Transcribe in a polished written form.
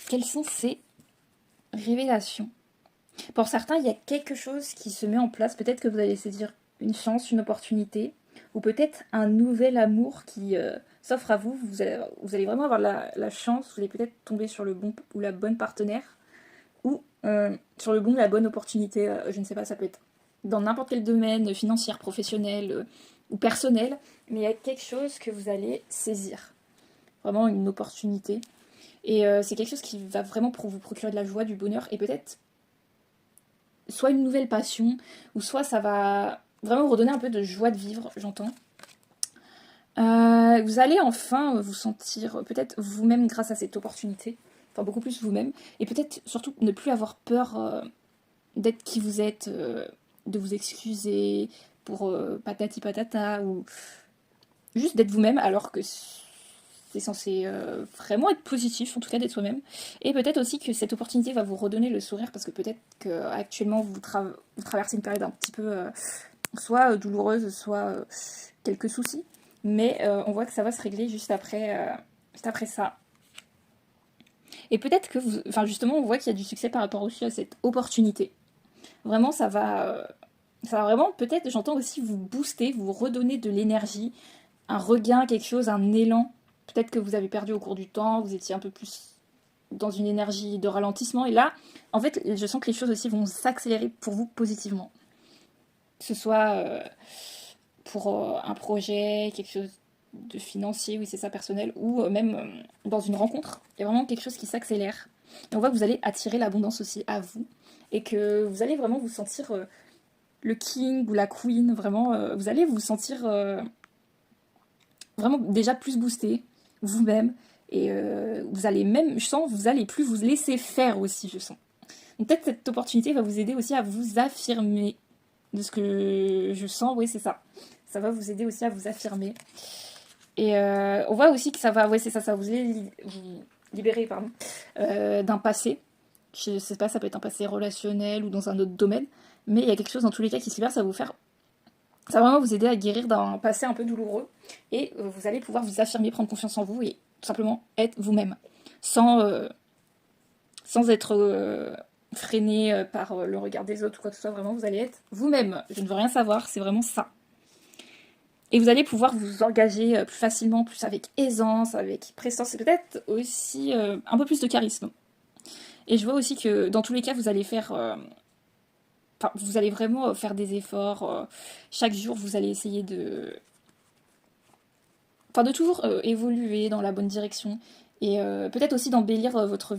quelles sont ces révélations? Pour certains, il y a quelque chose qui se met en place. Peut-être que vous allez saisir une chance, une opportunité, ou peut-être un nouvel amour qui s'offre à vous. Vous allez vraiment avoir la chance, vous allez peut-être tomber sur le bon ou la bonne partenaire, ou sur le bon ou la bonne opportunité. Je ne sais pas, ça peut être dans n'importe quel domaine, financier, professionnel ou personnel, mais il y a quelque chose que vous allez saisir. Vraiment une opportunité. Et c'est quelque chose qui va vraiment pour vous procurer de la joie, du bonheur, et peut-être soit une nouvelle passion, ou soit ça va vraiment vous redonner un peu de joie de vivre, j'entends. Vous allez enfin vous sentir peut-être vous-même grâce à cette opportunité, enfin beaucoup plus vous-même, et peut-être surtout ne plus avoir peur d'être qui vous êtes, de vous excuser pour patati patata, ou juste d'être vous-même alors que c'est censé vraiment être positif, en tout cas d'être soi-même. Et peut-être aussi que cette opportunité va vous redonner le sourire parce que peut-être qu'actuellement vous traversez une période un petit peu soit douloureuse, soit quelques soucis. Mais on voit que ça va se régler juste après ça. Et peut-être que vous. Enfin, justement, on voit qu'il y a du succès par rapport aussi à cette opportunité. Vraiment, ça va vraiment, peut-être, j'entends aussi vous booster, vous redonner de l'énergie, un regain, quelque chose, un élan. Peut-être que vous avez perdu au cours du temps, vous étiez un peu plus dans une énergie de ralentissement. Et là, en fait, je sens que les choses aussi vont s'accélérer pour vous positivement. Que ce soit pour un projet, quelque chose de financier, oui c'est ça, personnel, ou même dans une rencontre. Il y a vraiment quelque chose qui s'accélère. Et on voit que vous allez attirer l'abondance aussi à vous. Et que vous allez vraiment vous sentir le king ou la queen, vraiment, vous allez vous sentir vraiment déjà plus boosté, vous-même. Et vous allez même, je sens, vous allez plus vous laisser faire aussi, je sens. Donc peut-être cette opportunité va vous aider aussi à vous affirmer. De ce que je sens, oui, c'est ça. Ça va vous aider aussi à vous affirmer. Et on voit aussi que ça va, ouais, c'est ça, ça va vous libérer, pardon, d'un passé. Je sais pas, ça peut être un passé relationnel ou dans un autre domaine. Mais il y a quelque chose dans tous les cas qui se libère, ça va vous faire. Ça va vraiment vous aider à guérir d'un passé un peu douloureux. Et vous allez pouvoir vous affirmer, prendre confiance en vous et tout simplement être vous-même. Sans être freiné par le regard des autres ou quoi que ce soit. Vraiment, vous allez être vous-même. Je ne veux rien savoir, c'est vraiment ça. Et vous allez pouvoir vous engager plus facilement, plus avec aisance, avec prestance et peut-être aussi un peu plus de charisme. Et je vois aussi que dans tous les cas, vous allez faire. Enfin, vous allez vraiment faire des efforts. Chaque jour, vous allez essayer de. Enfin, de toujours évoluer dans la bonne direction. Et peut-être aussi d'embellir votre vie.